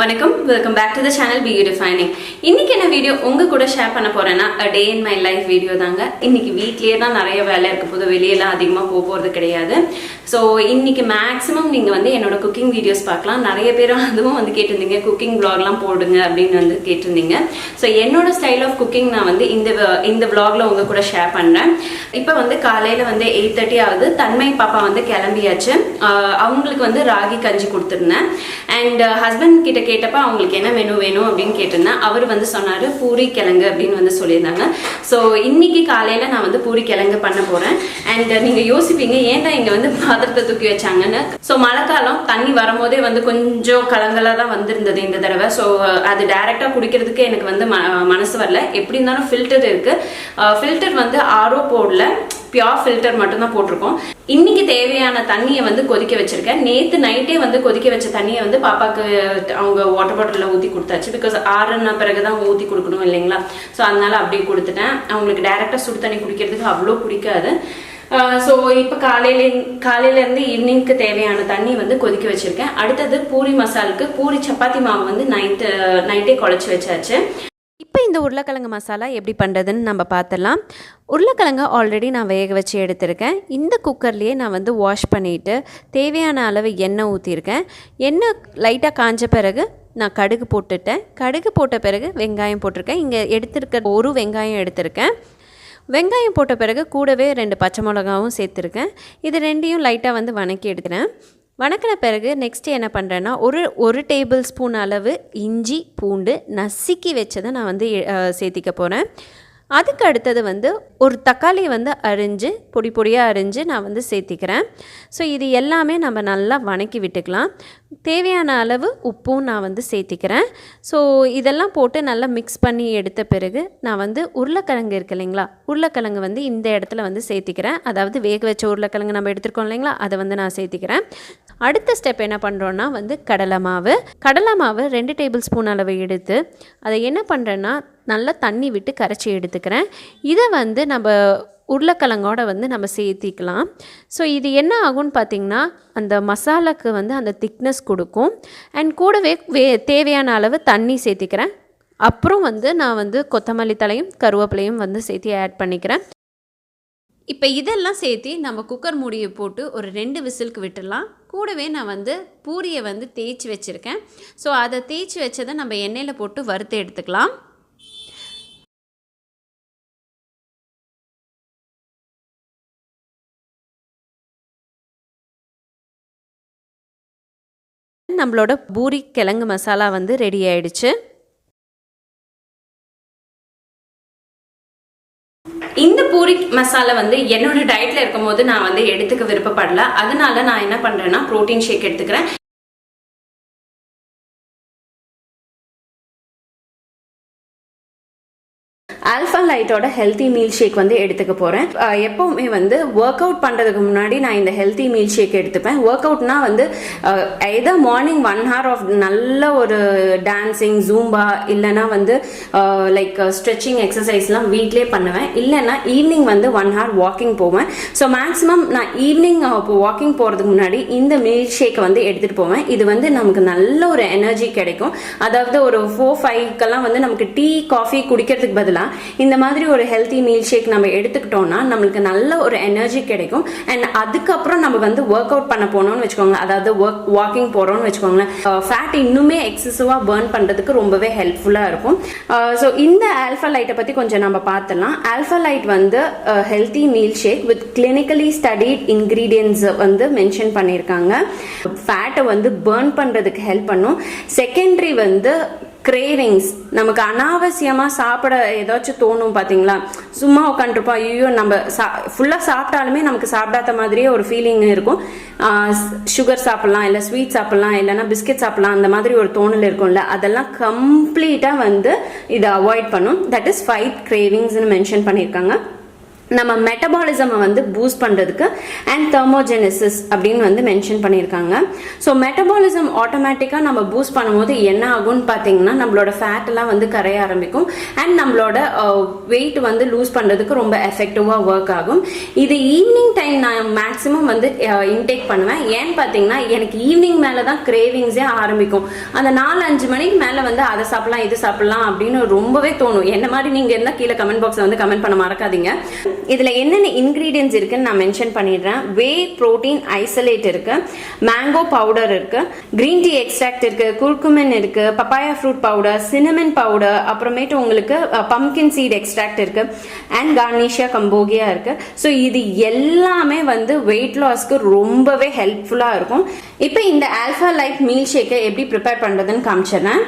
வணக்கம், welcome back to the channel beautifying. இன்னைக்கு என்ன வீடியோ உங்க கூட ஷேர் பண்ண போறேன்னா day in my life video தாங்க. இன்னைக்கு வீட்லயே தான் நிறைய வேலை இருக்க போது, வெளியெல்லாம் அதிகமாக போகிறது கிடையாது. ஸோ இன்னைக்கு மேக்ஸிமம் நீங்கள் வந்து என்னோட குக்கிங் வீடியோஸ் பார்க்கலாம். நிறைய பேர் அதுவும் வந்து கேட்டிருந்தீங்க, குக்கிங் vlogலாம் போடுங்க அப்படின்னு வந்து கேட்டிருந்தீங்க. ஸோ என்னோட ஸ்டைல் ஆஃப் குக்கிங் நான் வந்து இந்த vlogல உங்க கூட ஷேர் பண்ணுறேன். இப்போ வந்து காலையில் வந்து 8:30 ஆகுது. தன்மை பாப்பா வந்து கிளம்பியாச்சு. அவங்களுக்கு வந்து ராகி கஞ்சி கொடுத்துருந்தேன். அண்ட் ஹஸ்பண்ட் கிட்ட கேட்டப்ப அவங்களுக்கு என்ன மெனு வேணும் அப்படின்னு கேட்டிருந்தேன். அவர் வந்து சொன்னார் பூரி கிழங்கு அப்படின்னு வந்து சொல்லியிருந்தாங்க. ஸோ இன்னைக்கு காலையில் நான் வந்து பூரி கிழங்கு பண்ண போகிறேன். அண்ட் நீங்கள் யோசிப்பீங்க ஏன்டா இங்கே வந்து பாத்திரத்தை தூக்கி வச்சாங்கன்னு. ஸோ மழைக்காலம் தண்ணி வரும்போதே வந்து கொஞ்சம் கலங்கலாக தான் வந்திருந்தது இந்த தடவை. ஸோ அது டைரெக்டாக குடிக்கிறதுக்கு எனக்கு வந்து மனசு வரல. எப்படி இருந்தாலும் ஃபில்டர் இருக்குது. ஃபில்டர் வந்து ஆரோ போடல, பியோர் ஃபில்டர் மட்டும்தான் போட்டிருக்கோம். இன்னைக்கு தேவையான தண்ணியை வந்து கொதிக்க வச்சிருக்கேன். நேற்று நைட்டே வந்து கொதிக்க வச்ச தண்ணியை வந்து பாப்பாக்கு அவங்க வாட்டர் பாட்டிலில் ஊற்றி கொடுத்தாச்சு. பிகாஸ் ஆறுன பிறகுதான் ஊற்றி கொடுக்கணும் இல்லைங்களா. ஸோ அதனால அப்படியே கொடுத்துட்டேன். அவங்களுக்கு டைரெக்டாக சுடு தண்ணி குடிக்கிறதுக்கு அவ்வளோ பிடிக்காது. ஸோ இப்போ காலையிலேருந்து ஈவினிங்க்கு தேவையான தண்ணி வந்து கொதிக்க வச்சிருக்கேன். அடுத்தது பூரி மசாலுக்கு பூரி சப்பாத்தி மாவு வந்து நைட்டே குழச்சி வச்சாச்சு. இப்போ இந்த உருளைக்கிழங்கு மசாலா எப்படி பண்ணுறதுன்னு நம்ம பார்த்துடலாம். உருளைக்கிழங்கு ஆல்ரெடி நான் வேக வச்சு எடுத்திருக்கேன். இந்த குக்கர்லேயே நான் வந்து வாஷ் பண்ணிவிட்டு தேவையான அளவு எண்ணெய் ஊற்றிருக்கேன். எண்ணெய் லைட்டாக காஞ்ச பிறகு நான் கடுகு போட்டுட்டேன். கடுகு போட்ட பிறகு வெங்காயம் போட்டிருக்கேன். இங்கே எடுத்திருக்க ஒரு வெங்காயம் எடுத்திருக்கேன். வெங்காயம் போட்ட பிறகு கூடவே 2 பச்சை மிளகாவும் சேர்த்துருக்கேன். இது ரெண்டையும் லைட்டாக வந்து வணக்கி எடுக்கிறேன். வணக்கின பிறகு நெக்ஸ்ட்டு என்ன பண்ணுறேன்னா ஒரு டேபிள் ஸ்பூன் அளவு இஞ்சி பூண்டு நசுக்கி வச்சதை நான் வந்து சேர்த்திக்க போகிறேன். அதுக்கு அடுத்தது வந்து ஒரு தக்காளியை வந்து பொடி பொடியாக அரிஞ்சு நான் வந்து சேர்த்திக்கிறேன். ஸோ இது எல்லாமே நம்ம நல்லா வணக்கி விட்டுக்கலாம். தேவையான அளவு உப்பும் நான் வந்து சேர்த்திக்கிறேன். ஸோ இதெல்லாம் போட்டு நல்லா மிக்ஸ் பண்ணி எடுத்த பிறகு நான் வந்து உருளைக்கிழங்கு இருக்குது இல்லைங்களா, உருளைக்கிழங்கு வந்து இந்த இடத்துல வந்து சேர்த்திக்கிறேன். அதாவது வேக வச்ச உருளைக்கிழங்கு நம்ம எடுத்துருக்கோம் இல்லைங்களா, அதை வந்து நான் சேர்த்திக்கிறேன். அடுத்த ஸ்டெப் என்ன பண்ணுறோன்னா வந்து கடலை மாவு 2 டேபிள் ஸ்பூன் அளவு எடுத்து அதை என்ன பண்ணுறேன்னா நல்லா தண்ணி விட்டு கரைச்சி எடுத்துக்கிறேன். இதை வந்து நம்ம உருளைக்கிழங்கோட வந்து நம்ம சேர்த்திக்கலாம். ஸோ இது என்ன ஆகும்னு பார்த்திங்கன்னா அந்த மசாலாக்கு வந்து அந்த திக்னஸ் கொடுக்கும். அண்ட் கூடவே தேவையான அளவு தண்ணி சேர்த்திக்கிறேன். அப்புறம் வந்து நான் வந்து கொத்தமல்லி தலையும் கருவேப்பிலையும் வந்து சேர்த்து ஆட் பண்ணிக்கிறேன். இப்போ இதெல்லாம் சேர்த்து நம்ம குக்கர் மூடியை போட்டு ஒரு 2 விசிலுக்கு விட்டுடலாம். கூடவே நான் வந்து பூரியை வந்து தேய்ச்சி வச்சுருக்கேன். ஸோ அதை தேய்ச்சி வச்சதை நம்ம எண்ணெயில் போட்டு வறுத்து எடுத்துக்கலாம். நம்மளோட பூரி கிழங்கு மசாலா வந்து ரெடி ஆயிடுச்சு. இந்த பூரி மசாலா வந்து என்னோட டயட்ல இருக்கும் போது நான் வந்து எடுத்துக்க விருப்பப்படல. அதனால நான் என்ன பண்றேன்னா புரோட்டீன் ஷேக் எடுத்துக்கிறேன். ஆல்ஃபா லைட்டோட ஹெல்த்தி மீல் ஷேக் வந்து எடுத்துக்க போகிறேன். எப்போவுமே வந்து ஒர்க் அவுட் பண்ணுறதுக்கு முன்னாடி நான் இந்த ஹெல்த்தி மீல் ஷேக் எடுத்துப்பேன். ஒர்க் அவுட்னா வந்து எதர் மார்னிங் 1 hour ஆஃப் நல்ல ஒரு டான்ஸிங் ஜூம்பா இல்லைனா வந்து லைக் ஸ்ட்ரெச்சிங் எக்ஸசைஸ்லாம் வீட்லேயே பண்ணுவேன். இல்லைன்னா ஈவினிங் வந்து 1 hour வாக்கிங் போவேன். ஸோ மேக்ஸிமம் நான் ஈவினிங் இப்போ வாக்கிங் போகிறதுக்கு முன்னாடி இந்த மீல் ஷேக்கை வந்து எடுத்துகிட்டு போவேன். இது வந்து நமக்கு நல்ல ஒரு எனர்ஜி கிடைக்கும். அதாவது ஒரு 4-5க்கெல்லாம் வந்து நமக்கு டீ காஃபி குடிக்கிறதுக்கு பதிலாக இந்த மாதிரி ஒரு ஹெல்த்தி மீல் ஷேக் நம்ம எடுத்துக்கிட்டோம்னா நம்மளுக்கு நல்ல ஒரு எனர்ஜி கிடைக்கும். அண்ட் அதுக்கப்புறம் நம்ம வந்து ஒர்க் அவுட் பண்ண போனோம்னு வச்சுக்கோங்க, அதாவது வாக்கிங் போறோம்னு வச்சுக்கோங்களேன், ஃபேட் இன்னுமே எக்ஸசிவா பர்ன் பண்றதுக்கு ரொம்பவே ஹெல்ப்ஃபுல்லா இருக்கும். ஸோ இந்த ஆல்ஃபா லைட்டை பத்தி கொஞ்சம் நம்ம பார்த்துலாம். ஆல்ஃபா லைட் வந்து healthy meal shake with clinically studied ingredients வந்து மென்ஷன் பண்ணியிருக்காங்க. ஃபேட்டை வந்து பர்ன் பண்றதுக்கு ஹெல்ப் பண்ணும். செகண்டரி வந்து கிரேவிங்ஸ், நமக்கு அனாவசியமாக சாப்பிட ஏதாச்சும் தோணும் பார்த்தீங்களா, சும்மா உட்காந்துருப்போம், ஐயோ நம்ம ஃபுல்லாக சாப்பிட்டாலுமே நமக்கு சாப்பிடாத மாதிரியே ஒரு ஃபீலிங் இருக்கும். சுகர் சாப்பிட்லாம், இல்லை ஸ்வீட் சாப்பிட்லாம், இல்லைன்னா பிஸ்கெட் சாப்பிட்லாம், அந்த மாதிரி ஒரு தோணல் இருக்கும்ல, அதெல்லாம் கம்ப்ளீட்டாக வந்து இதை அவாய்ட் பண்ணும். தட் இஸ் 5 கிரேவிங்ஸ்னு மென்ஷன் பண்ணியிருக்காங்க. நம்ம மெட்டபாலிசமை வந்து பூஸ்ட் பண்ணுறதுக்கு அண்ட் தெர்மோஜெனிசிஸ் அப்படின்னு வந்து மென்ஷன் பண்ணியிருக்காங்க. ஸோ மெட்டபாலிசம் ஆட்டோமேட்டிக்காக நம்ம பூஸ்ட் பண்ணும்போது என்ன ஆகும்னு பார்த்தீங்கன்னா நம்மளோட ஃபேட் எல்லாம் வந்து கரைய ஆரம்பிக்கும் அண்ட் நம்மளோட வெயிட் வந்து லூஸ் பண்ணுறதுக்கு ரொம்ப எஃபெக்டிவாக ஒர்க் ஆகும். இது ஈவினிங் டைம் நான் மேக்ஸிமம் வந்து இன்டேக் பண்ணுவேன். ஏன்னு பார்த்தீங்கன்னா எனக்கு ஈவினிங் மேலே தான் கிரேவிங்ஸே ஆரம்பிக்கும். அந்த 4-5 மணிக்கு மேலே வந்து அதை சாப்பிடலாம் இது சாப்பிடலாம் அப்படின்னு ரொம்பவே தோணும். என்ன மாதிரி நீங்கள் இருந்தால் கீழே கமெண்ட் பாக்ஸில் வந்து கமெண்ட் பண்ண மறக்காதீங்க. இதுல என்னென்ன இன்கிரீடியன்ஸ் இருக்குன்னு நான் மென்ஷன் பண்ணிடுறேன். வே புரோட்டீன் ஐசோலேட் இருக்கு, மேங்கோ பவுடர் இருக்கு, கிரீன் டீ எக்ஸ்ட்ராக்ட் இருக்கு, குர்குமின் இருக்கு, papaya fruit powder, cinnamon powder, அப்புறமேட்டு உங்களுக்கு பம்கின் சீட் எக்ஸ்ட்ராக்ட் இருக்கு அண்ட் கார்னிஷியா கம்போகியா இருக்கு. ஸோ இது எல்லாமே வந்து வெயிட் லாஸ்க்கு ரொம்பவே ஹெல்ப்ஃபுல்லா இருக்கும். இப்போ இந்த ஆல்ஃபா லைஃப் மீல் ஷேக்கை எப்படி ப்ரிப்பேர் பண்றதுன்னு காமிச்சிடுறேன்.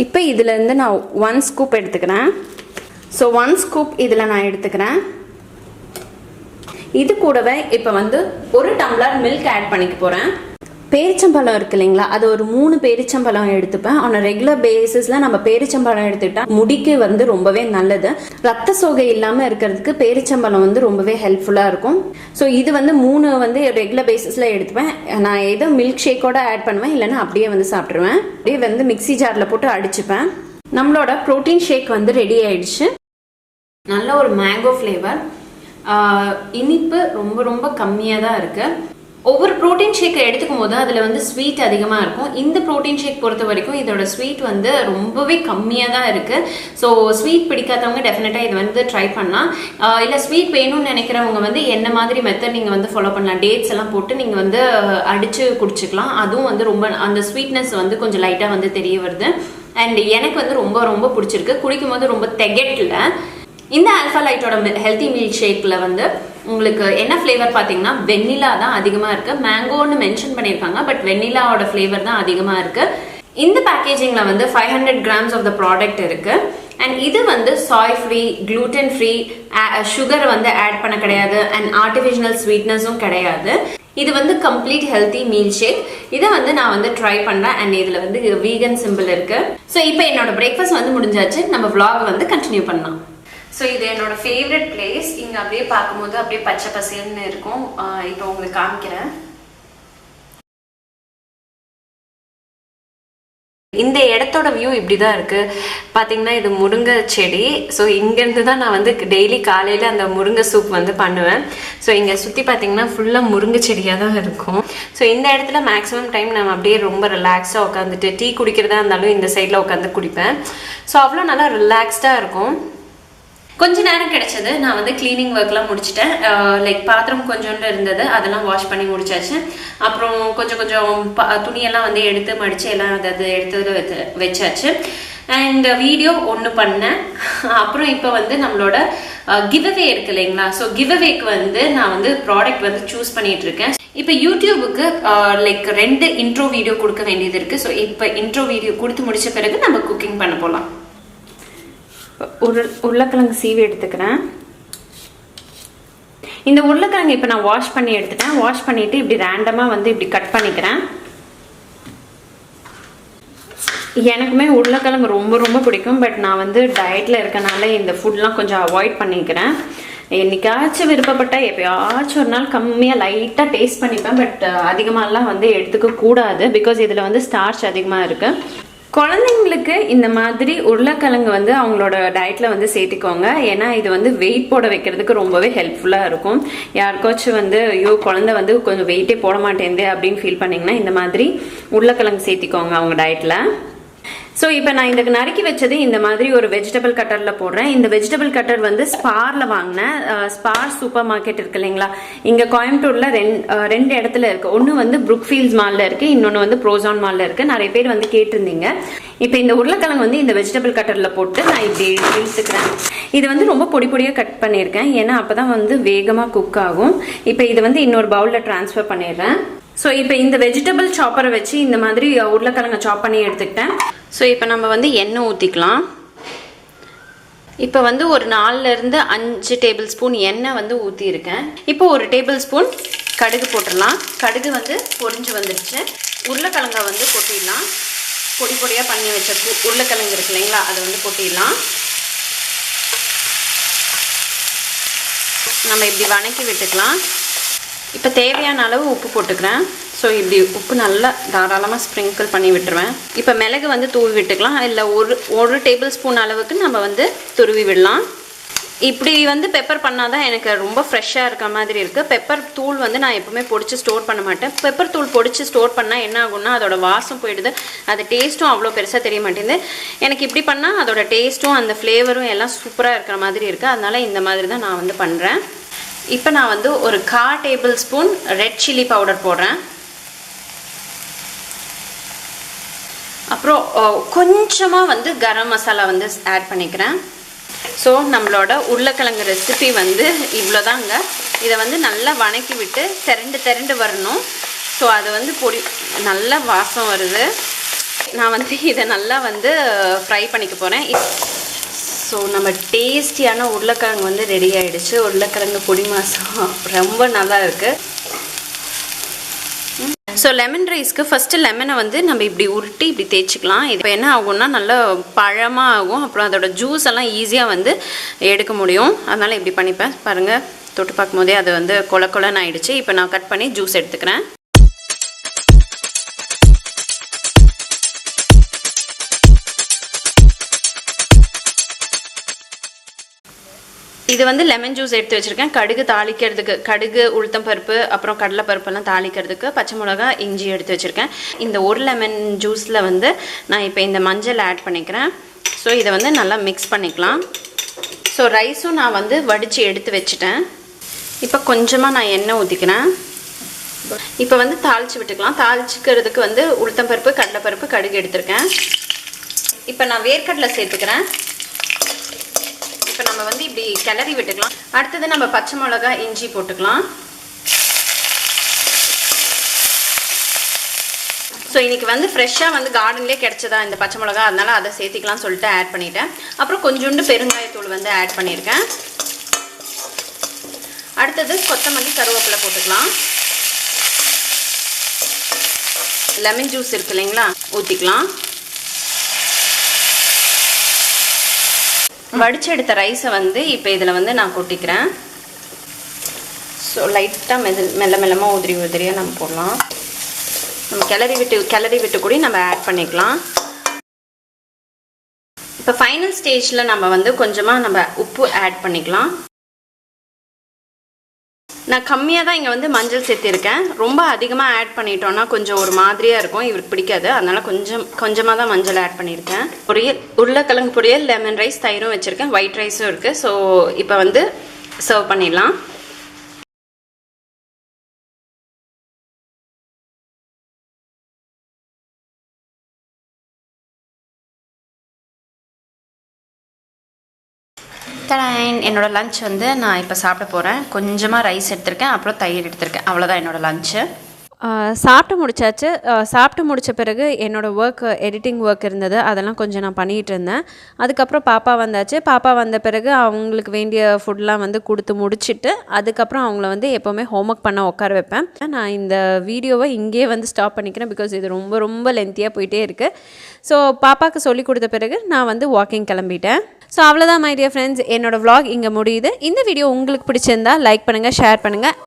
இப்போ இதுல இருந்து நான் 1 ஸ்கூப் எடுத்துக்கிறேன். ஸோ 1 ஸ்கூப் இதில் நான் எடுத்துக்கிறேன். இது கூடவே இப்போ வந்து 1 டம்ளர் மில்க் ஆட் பண்ணிக்க போகிறேன். பேரிச்சம்பழம் இருக்கு இல்லைங்களா, அது ஒரு 3 பேரிச்சம்பழம் எடுத்துப்பேன். ஆன் ரெகுலர் பேசிஸில் நம்ம பேரிச்சம்பழம் எடுத்துக்கிட்டா முடிக்கு வந்து ரொம்பவே நல்லது. ரத்த சோகை இல்லாமல் இருக்கிறதுக்கு பேரிச்சம்பழம் வந்து ரொம்பவே ஹெல்ப்ஃபுல்லாக இருக்கும். ஸோ இது வந்து 3 வந்து ரெகுலர் பேசிஸில் எடுத்துப்பேன். நான் ஏதோ மில்க் ஷேக்கோட ஆட் பண்ணுவேன், இல்லைன்னா அப்படியே வந்து சாப்பிட்ருவேன். அப்படியே வந்து மிக்ஸி ஜாரில் போட்டு அடிச்சுப்பேன். நம்மளோட ப்ரோட்டீன் ஷேக் வந்து ரெடி ஆயிடுச்சு. நல்ல ஒரு மேங்கோ ஃப்ளேவர், இனிப்பு ரொம்ப ரொம்ப கம்மியாக தான் இருக்குது. ஒவ்வொரு ப்ரோட்டீன் ஷேக்கை எடுத்துக்கும் போது அதில் வந்து ஸ்வீட் அதிகமாக இருக்கும். இந்த ப்ரோட்டீன் ஷேக் பொறுத்த வரைக்கும் இதோட ஸ்வீட் வந்து ரொம்பவே கம்மியாக தான் இருக்குது. ஸோ ஸ்வீட் பிடிக்காதவங்க டெஃபினட்டாக இது வந்து ட்ரை பண்ணலாம். இல்லை ஸ்வீட் வேணும்னு நினைக்கிறவங்க வந்து என்ன மாதிரி மெத்தட் நீங்கள் வந்து ஃபாலோ பண்ணலாம். டேட்ஸ் எல்லாம் போட்டு நீங்கள் வந்து அடித்து குடிச்சிக்கலாம். அதுவும் வந்து ரொம்ப அந்த ஸ்வீட்னஸ் வந்து கொஞ்சம் லைட்டாக வந்து தெரிய வருது. அண்ட் எனக்கு வந்து ரொம்ப ரொம்ப பிடிச்சிருக்கு. குடிக்கும் போது ரொம்ப திகட்டல. இந்த ஆல்ஃபா லைட்டோட ஹெல்த்தி மில்க் ஷேக்கில் வந்து உங்களுக்கு என்ன ஃப்ளேவர் பார்த்தீங்கன்னா வெண்ணிலா தான் அதிகமாக இருக்குது. மேங்கோன்னு மென்ஷன் பண்ணியிருக்காங்க, பட் வெண்ணிலாவோட ஃப்ளேவர் தான் அதிகமாக இருக்குது. இந்த பேக்கேஜிங்கில் வந்து 500 grams ஆஃப் த ப்ராடக்ட் இருக்குது. அண்ட் இது வந்து Sai free, gluten free, sugar வந்து ஆட் பண்ண கிடையாது அண்ட் ஆர்டிஃபிஷியல் ஸ்வீட்னஸும் கிடையாது. இது வந்து கம்ப்ளீட் ஹெல்த்தி மீல் ஷேக். இதை வந்து நான் வந்து ட்ரை பண்ணுறேன். அண்ட் இதில் வந்து வீகன் சிம்பிள் இருக்குது. ஸோ இப்போ என்னோட பிரேக்ஃபாஸ்ட் வந்து முடிஞ்சாச்சு. நம்ம vlog வந்து கண்டினியூ பண்ணலாம். ஸோ இது என்னோட ஃபேவரட் பிளேஸ். இங்கே அப்படியே பார்க்கும்போது அப்படியே பச்சை பசேல்னு இருக்கும். இப்போ உங்களுக்கு காமிக்கிறேன். இந்த இடத்தோட வியூ இப்படி தான் இருக்குது. பார்த்தீங்கன்னா இது முருங்கை செடி. ஸோ இங்கேருந்து தான் நான் வந்து டெய்லி காலையில் அந்த முருங்கை சூப் வந்து பண்ணுவேன். ஸோ இங்கே சுற்றி பார்த்தீங்கன்னா ஃபுல்லாக முருங்கை செடியாக தான் இருக்கும். ஸோ இந்த இடத்துல மேக்ஸிமம் டைம் நான் அப்படியே ரொம்ப ரிலாக்ஸ்டாக உட்காந்துட்டு டீ குடிக்கிறதா இருந்தாலும் இந்த சைடில் உட்காந்து குடிப்பேன். ஸோ அவ்வளோ நல்லா ரிலாக்ஸ்டாக இருக்கும். கொஞ்ச நேரம் கிடைச்சது. நான் வந்து கிளீனிங் ஒர்க்லாம் முடிச்சிட்டேன். லைக் பாத்திரம் கொஞ்சோண்டு இருந்தது, அதெல்லாம் வாஷ் பண்ணி முடிச்சாச்சு. அப்புறம் கொஞ்சம் துணியெல்லாம் வந்து எடுத்து மடித்து எல்லாம் அதை எடுத்து வச்சாச்சு. அண்ட் வீடியோ ஒன்று பண்ணேன். அப்புறம் இப்போ வந்து நம்மளோட கிவ்அவே இருக்கு இல்லைங்களா, ஸோ கிவ்அவேக்கு வந்து நான் வந்து ப்ராடக்ட் வந்து சூஸ் பண்ணிட்டு இருக்கேன். இப்போ யூடியூபுக்கு லைக் 2 இன்ட்ரோ வீடியோ கொடுக்க வேண்டியது இருக்குது. ஸோ இப்போ இன்ட்ரோ வீடியோ கொடுத்து முடிச்ச பிறகு நம்ம குக்கிங் பண்ண போகலாம். உருளைக்கிழங்கு சீவி எடுத்துக்கிறேன். இந்த உருளைக்கிழங்கு இப்போ நான் வாஷ் பண்ணி எடுத்துட்டேன். வாஷ் பண்ணிட்டு இப்படி ரேண்டமாக வந்து இப்படி கட் பண்ணிக்கிறேன். எனக்குமே உருளைக்கிழங்கு ரொம்ப ரொம்ப பிடிக்கும். பட் நான் வந்து டயட்டில் இருக்கனால இந்த ஃபுட்லாம் கொஞ்சம் அவாய்ட் பண்ணிக்கிறேன். என்னைக்காச்சும் விருப்பப்பட்டால் எப்பயாச்சும் ஒரு நாள் கம்மியாக லைட்டாக டேஸ்ட் பண்ணிப்பேன். பட் அதிகமாகலாம் வந்து எடுத்துக்க கூடாது. பிகாஸ் இதில் வந்து ஸ்டார்ச் அதிகமாக இருக்குது. குழந்தைங்களுக்கு இந்த மாதிரி உருளைக்கிழங்கு வந்து அவங்களோட டயட்டில் வந்து சேர்த்துக்கோங்க. ஏன்னா இது வந்து வெயிட் போட வைக்கிறதுக்கு ரொம்பவே ஹெல்ப்ஃபுல்லாக இருக்கும். யாருக்காச்சும் வந்து ஐயோ குழந்தை வந்து கொஞ்சம் வெயிட்டே போட மாட்டேங்குது அப்படின்னு ஃபீல் பண்ணிங்கன்னா இந்த மாதிரி உருளைக்கிழங்கு சேர்த்திக்கோங்க அவங்க டயட்டில். ஸோ இப்போ நான் இந்த நறுக்கி வச்சது இந்த மாதிரி ஒரு வெஜிடபிள் கட்டரில் போடுறேன். இந்த வெஜிடபிள் கட்டர் வந்து ஸ்பாரில் வாங்கினேன். ஸ்பார் சூப்பர் மார்க்கெட் இருக்கு இல்லைங்களா, இங்கே கோயம்புத்தூரில் 2 இடத்துல இருக்குது. ஒன்று வந்து புரூக்ஃபீல்ட்ஸ் மாலில் இருக்குது, இன்னொன்று வந்து ப்ரோசான் மாலில் இருக்குது. நிறைய பேர் வந்து கேட்டிருந்தீங்க. இப்போ இந்த உருளைக்கிழங்கு வந்து இந்த வெஜிடபிள் கட்டரில் போட்டு நான் இப்படி இழுத்துக்கிறேன். இது வந்து ரொம்ப பொடியாக கட் பண்ணியிருக்கேன். ஏன்னா அப்போ தான் வந்து வேகமாக குக் ஆகும். இப்போ இதை வந்து இன்னொரு பவுலில் ட்ரான்ஸ்ஃபர் பண்ணிடுறேன். ஸோ இப்போ இந்த வெஜிடபிள் சாப்பரை வச்சு இந்த மாதிரி உருளைக்கிழங்கை சாப் பண்ணி எடுத்துக்கிட்டேன். ஸோ இப்போ நம்ம வந்து எண்ணெய் ஊற்றிக்கலாம். இப்போ வந்து ஒரு 4லேருந்து 5 டேபிள் ஸ்பூன் எண்ணெய் வந்து ஊற்றியிருக்கேன். இப்போ 1 டேபிள் ஸ்பூன் கடுகு போட்டுடலாம். கடுகு வந்து பொரிஞ்சு வந்துடுச்சு. உருளைக்கிழங்கை வந்து கொட்டிடலாம். பொடியாக பண்ணி வச்ச உருளைக்கிழங்கு இருக்கு இல்லைங்களா, அதை வந்து கொட்டிடலாம். நம்ம இப்படி வணக்கி விட்டுக்கலாம். இப்போ தேவையான அளவு உப்பு போட்டுக்கிறேன். ஸோ இப்படி உப்பு நல்லா தாராளமாக ஸ்ப்ரிங்கிள் பண்ணி விட்டுருவேன். இப்போ மிளகு வந்து தூவி விட்டுக்கலாம். இல்லை ஒரு டேபிள் ஸ்பூன் அளவுக்கு நம்ம வந்து துருவி விடலாம். இப்படி வந்து பெப்பர் பண்ணால் தான் எனக்கு ரொம்ப ஃப்ரெஷ்ஷாக இருக்க மாதிரி இருக்குது. பெப்பர் தூள் வந்து நான் எப்போவுமே பொடிச்சு ஸ்டோர் பண்ண மாட்டேன். பெப்பர் தூள் பொடிச்சு ஸ்டோர் பண்ணால் என்ன ஆகும்னா அதோட வாசம் போயிடுது, அது டேஸ்ட்டும் அவ்வளோ பெருசாக தெரிய மாட்டேங்குது. எனக்கு இப்படி பண்ணால் அதோட டேஸ்ட்டும் அந்த ஃப்ளேவரும் எல்லாம் சூப்பராக இருக்கிற மாதிரி இருக்குது. அதனால் இந்த மாதிரி தான் நான் வந்து பண்ணுறேன். இப்போ நான் வந்து ஒரு 1/4 table spoon red chilli powder போடுறேன். அப்புறம் கொஞ்சமாக வந்து கரம் மசாலா வந்து ஆட் பண்ணிக்கிறேன். ஸோ நம்மளோட உருளைக்கிழங்கு ரெசிபி வந்து இவ்வளோதாங்க. இதை வந்து நல்லா வணக்கி விட்டு திரண்டு வரணும். ஸோ அது வந்து நல்ல வாசம் வருது. நான் வந்து இதை நல்லா வந்து ஃப்ரை பண்ணிக்க போகிறேன். ஸோ நம்ம டேஸ்டியான உருளைக்கிழங்கு வந்து ரெடி ஆகிடுச்சு. உருளைக்கிழங்கு பொடி மாசம் ரொம்ப நல்லா இருக்குது. ஸோ லெமன் ரைஸ்க்கு ஃபஸ்ட்டு லெமனை வந்து நம்ம இப்படி உருட்டி இப்படி தேய்ச்சிக்கலாம். இது என்ன ஆகும்னா நல்லா பழமாக ஆகும். அப்புறம் அதோட ஜூஸ் எல்லாம் ஈஸியாக வந்து எடுக்க முடியும். அதனால் இப்படி பண்ணிப்பேன். பாருங்கள், தொட்டு பார்க்கும் போதே அது வந்து கொலன்னு ஆயிடுச்சு. இப்போ நான் கட் பண்ணி ஜூஸ் எடுத்துக்கிறேன். இது வந்து லெமன் ஜூஸ் எடுத்து வச்சுருக்கேன். கடுகு தாளிக்கிறதுக்கு, கடுகு, உளுத்தம் பருப்பு, அப்புறம் கடலை பருப்பெல்லாம் தாளிக்கிறதுக்கு பச்சை மிளகா, இஞ்சி எடுத்து வச்சுருக்கேன். இந்த ஒரு லெமன் ஜூஸில் வந்து நான் இப்போ இந்த மஞ்சள் ஆட் பண்ணிக்கிறேன். ஸோ இதை வந்து நல்லா மிக்ஸ் பண்ணிக்கலாம். ஸோ ரைஸும் நான் வந்து வடித்து எடுத்து வச்சுட்டேன். இப்போ கொஞ்சமாக நான் எண்ணெய் ஊற்றிக்கிறேன். இப்போ வந்து தாளித்து விட்டுக்கலாம். தாளிச்சிக்கிறதுக்கு வந்து உளுத்தம் பருப்பு, கடலை பருப்பு, கடுகு எடுத்திருக்கேன். இப்போ நான் வேர்க்கடலை சேர்த்துக்கிறேன். இப்போ நம்ம வந்து இப்படி கிளறி விட்டுக்கலாம். அடுத்தது நம்ம பச்சை மிளகா, இஞ்சி போட்டுக்கலாம். ஸோ இன்றைக்கி வந்து ஃப்ரெஷ்ஷாக வந்து கார்டன்லேயே கிடச்சதா இந்த பச்சை மிளகா, அதனால் அதை சேர்த்திக்கலாம்னு சொல்லிட்டு ஆட் பண்ணிட்டேன். அப்புறம் கொஞ்சோண்டு பெருங்காயத்தூள் வந்து ஆட் பண்ணியிருக்கேன். அடுத்தது கொத்தமல்லி, கருவேப்பிலை போட்டுக்கலாம். லெமன் ஜூஸ் இருக்கு இல்லைங்களா, ஊற்றிக்கலாம். வடிச்சு எடுத்த ரைஸை வந்து இப்போ இதில் வந்து நான் கொட்டிக்கிறேன். ஸோ லைட்டாக மெல்லமாக உதிரியாக நம்ம போடலாம். நம்ம கிளறி விட்டு கூட நம்ம ஆட் பண்ணிக்கலாம். இப்போ ஃபைனல் ஸ்டேஜில் நம்ம வந்து கொஞ்சமாக நம்ம உப்பு ஆட் பண்ணிக்கலாம். நான் கம்மியாக தான் இங்கே வந்து மஞ்சள் சேர்த்திருக்கேன். ரொம்ப அதிகமாக ஆட் பண்ணிட்டோன்னா கொஞ்சம் ஒரு மாதிரியாக இருக்கும், இவருக்கு பிடிக்காது. அதனால் கொஞ்சமாக தான் மஞ்சள் ஆட் பண்ணியிருக்கேன். உருளைக்கிழங்கு பொரியல், லெமன் ரைஸ், தயிரும் வச்சுருக்கேன், ஒயிட் ரைஸும் இருக்குது. ஸோ இப்போ வந்து சர்வ் பண்ணிடலாம். என்னோட லஞ்ச் வந்து நான் இப்போ சாப்பிட போகிறேன். கொஞ்சமாக ரைஸ் எடுத்திருக்கேன், அப்புறம் தயிர் எடுத்திருக்கேன். அவ்வளோதான் என்னோடய லஞ்சு. சாப்பிட்டு முடிச்சாச்சு. சாப்பிட்டு முடித்த பிறகு என்னோடய எடிட்டிங் ஒர்க் இருந்தது, அதெல்லாம் கொஞ்சம் நான் பண்ணிகிட்டு இருந்தேன். அதுக்கப்புறம் பாப்பா வந்தாச்சு. பாப்பா வந்த பிறகு அவங்களுக்கு வேண்டிய ஃபுட்லாம் வந்து கொடுத்து முடிச்சுட்டு அதுக்கப்புறம் அவங்கள வந்து எப்போவுமே ஹோம்ஒர்க் பண்ண உட்கார வைப்பேன். நான் இந்த வீடியோவை இங்கேயே வந்து ஸ்டாப் பண்ணிக்கிறேன். பிகாஸ் இது ரொம்ப ரொம்ப லென்த்தியாக போயிட்டே இருக்குது. ஸோ பாப்பாவுக்கு சொல்லி கொடுத்த பிறகு நான் வந்து வாக்கிங் கிளம்பிட்டேன். ஸோ அவ்வளோதான் மை டியர் ஃப்ரெண்ட்ஸ், என்னோடய vlog இங்கே முடியுது. இந்த வீடியோ உங்களுக்கு பிடிச்சிருந்தா லைக் பண்ணுங்கள், ஷேர் பண்ணுங்கள்.